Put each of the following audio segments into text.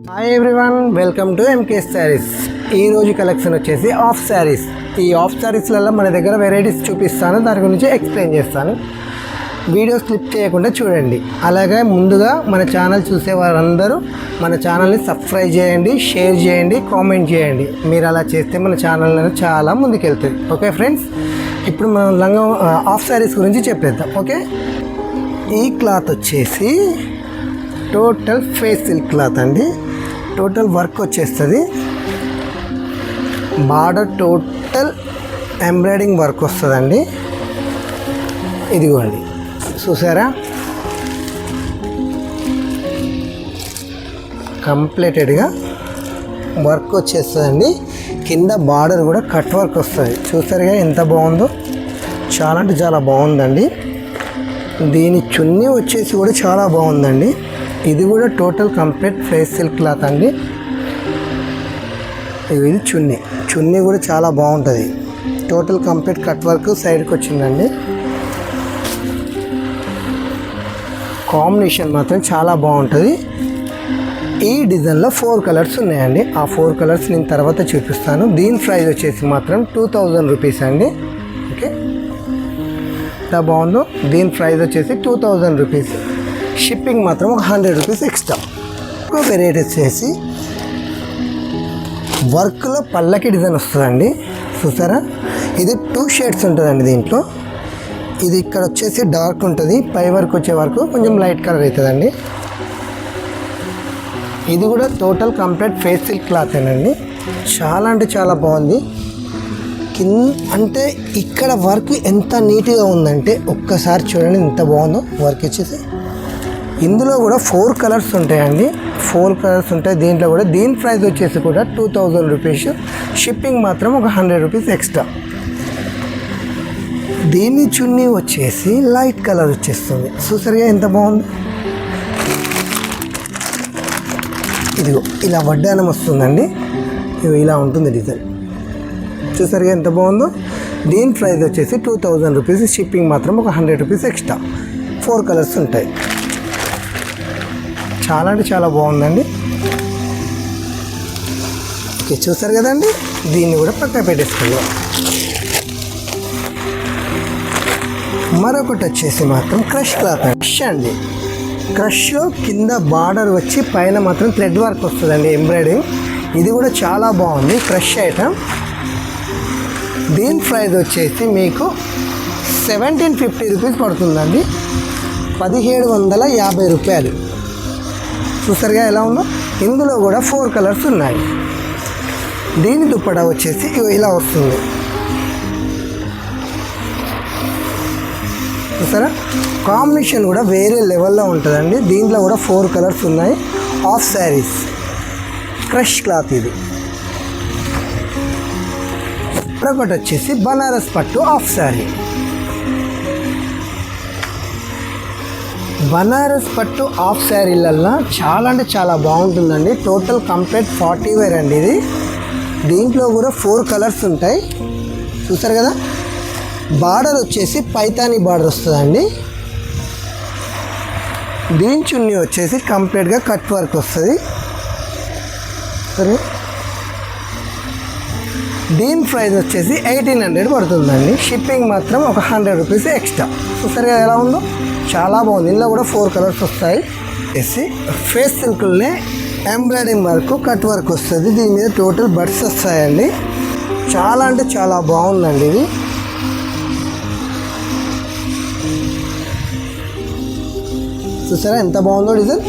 Hi everyone, welcome to MK sarees. ఈరోజు collection వచ్చేసి of saris. ఈ ఆఫ్ శారీస్లలో మన దగ్గర వెరైటీస్ చూపిస్తాను, దాని గురించి ఎక్స్ప్లెయిన్ చేస్తాను. వీడియో స్కిప్ చేయకుండా చూడండి. అలాగే ముందుగా మన ఛానల్ చూసే వారందరూ మన ఛానల్ని సబ్స్క్రైబ్ చేయండి, షేర్ చేయండి, కామెంట్ చేయండి. మీరు అలా చేస్తే మన ఛానల్ అనేది చాలా ముందుకెళ్తుంది. ఓకే ఫ్రెండ్స్, ఇప్పుడు మనం ఆఫ్ శారీస్ గురించి చెప్పేద్దాం. ఓకే, ఈ క్లాత్ వచ్చేసి టోటల్ ఫేస్ సిల్క్ క్లాత్ అండి. టోటల్ వర్క్ వచ్చేస్తుంది. బార్డర్ టోటల్ ఎంబ్రాయిడింగ్ వర్క్ వస్తుందండి. ఇదిగోండి, చూసారా, కంప్లీటెడ్గా వర్క్ వచ్చేస్తుందండి. కింద బార్డర్ కూడా కట్ వర్క్ వస్తుంది. చూసారుగా ఎంత బాగుందో, చాలా అంటే చాలా బాగుందండి. దీని చున్నీ వచ్చేసి కూడా చాలా బాగుందండి. ఇది కూడా total complete face silk cloth అండి. ఇది చున్నీ కూడా చాలా బాగుంటుంది. టోటల్ కంప్లీట్ కట్ వర్క్ సైడ్కి వచ్చిందండి. కాంబినేషన్ మాత్రం చాలా బాగుంటుంది. ఈ డిజైన్లో 4 కలర్స్ ఉన్నాయండి. ఆ 4 కలర్స్ నేను తర్వాత చూపిస్తాను. దీని ప్రైస్ వచ్చేసి మాత్రం 2000 రూపీస్ అండి. ఓకే, ఎంత బాగుందో. దీని ప్రైస్ వచ్చేసి 2000 రూపీస్. షిప్పింగ్ మాత్రం ఒక 100 రూపీస్ ఎక్స్ట్రా. ఒక వెరైటీ వచ్చేసి వర్క్లో పల్లకి డిజైన్ వస్తుందండి. చూసారా, ఇది 2 షేడ్స్ ఉంటుందండి దీంట్లో. ఇది ఇక్కడ వచ్చేసి డార్క్ ఉంటుంది, పై వరకు వచ్చే వరకు కొంచెం లైట్ కలర్ అవుతుందండి. ఇది కూడా total complete face silk cloth ఏనండి. చాలా అంటే చాలా బాగుంది. అంటే ఇక్కడ వర్క్ ఎంత నీట్గా ఉందంటే ఒక్కసారి చూడండి ఎంత బాగుందో వర్క్ వచ్చేసి. ఇందులో కూడా 4 కలర్స్ ఉంటాయండి. 4 కలర్స్ ఉంటాయి దీంట్లో కూడా. దీని ప్రైస్ వచ్చేసి కూడా 2000 రూపీస్. షిప్పింగ్ మాత్రం ఒక 100 రూపీస్ ఎక్స్ట్రా. దీని చున్నీ వచ్చేసి లైట్ కలర్ వచ్చేస్తుంది. చూసారుగా ఎంత బాగుంది. ఇదిగో ఇలా వడ్డానం వస్తుందండి. ఇదిగో ఇలా ఉంటుంది డిజైన్. చూసారుగా ఎంత బాగుందో. దీని ప్రైస్ వచ్చేసి 2000 రూపీస్. షిప్పింగ్ మాత్రం ఒక 100 రూపీస్ ఎక్స్ట్రా. 4 కలర్స్ ఉంటాయి. చాలా అంటే చాలా బాగుందండి. ఓకే, చూసారు కదండి. దీన్ని కూడా పక్కన పెట్టేసుకుందాం. మరొకటి వచ్చేసి మాత్రం క్రష్ క్లాత్ అండి. క్రష్లో కింద బార్డర్ వచ్చి పైన మాత్రం థ్రెడ్ వర్క్ వస్తుందండి, ఎంబ్రాయిడింగ్. ఇది కూడా చాలా బాగుంది, క్రష్ ఐటమ్. దీని ప్రైస్ వచ్చేసి మీకు 1750 రూపీస్ పడుతుందండి. 1750 రూపాయలు. చూసారుగా ఎలా ఉందో. ఇందులో కూడా 4 కలర్స్ ఉన్నాయి. దీని దుప్పటా వచ్చేసి ఇలా వస్తుంది. చూసారా, కాంబినేషన్ కూడా వేరే లెవెల్లో ఉంటుందండి. దీంట్లో కూడా 4 కలర్స్ ఉన్నాయి. ఆఫ్ శారీస్ క్రష్ క్లాత్ ఇది. మరొకటి వచ్చేసి బనారస్ పట్టు ఆఫ్ శారీ. బనారస్ పట్టు ఆఫ్ శారీలల్లో చాలా అంటే చాలా బాగుంటుందండి. టోటల్ కంప్లీట్ 40 వేర్ అండి ఇది. దీంట్లో కూడా 4 కలర్స్ ఉంటాయి. చూసారు కదా. బార్డర్ వచ్చేసి పైతానీ బార్డర్ వస్తుందండి. దీని చున్నీ వచ్చేసి కంప్లీట్గా కట్ వర్క్ వస్తుంది. సరే, దీని ప్రైస్ వచ్చేసి 1800 పడుతుందండి. షిప్పింగ్ మాత్రం ఒక 100 రూపీస్ ఎక్స్ట్రా. చూసారు కదా ఎలా ఉందో, చాలా బాగుంది. ఇందులో కూడా 4 కలర్స్ వస్తాయి. ఫేస్ సిల్క్లోనే ఎంబ్రాయిడింగ్ వర్క్ కట్ వర్క్ వస్తుంది. దీని మీద టోటల్ బడ్స్ వస్తాయండి. చాలా అంటే చాలా బాగుందండి ఇది. చూసారా ఎంత బాగుందో డిజైన్.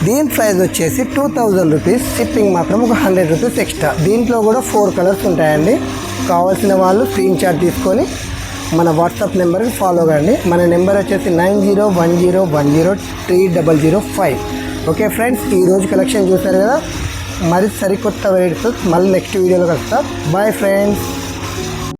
దీని ప్రైస్ వచ్చేసి 2000 రూపీస్. షిప్పింగ్ మాత్రం ఒక 100 రూపీస్ ఎక్స్ట్రా. దీంట్లో కూడా 4 కలర్స్ ఉంటాయండి. కావాల్సిన వాళ్ళు స్క్రీన్ షాట్ తీసుకొని మన వాట్సాప్ నెంబర్కి ఫాలో కండి. మన నెంబర్ వచ్చేసి 9010103005. ఓకే ఫ్రెండ్స్, ఈరోజు కలెక్షన్ చూసారు కదా. మరి సరికొత్త వెరైటీస్ మళ్ళీ నెక్స్ట్ వీడియోలో కలుస్తా. Bye friends.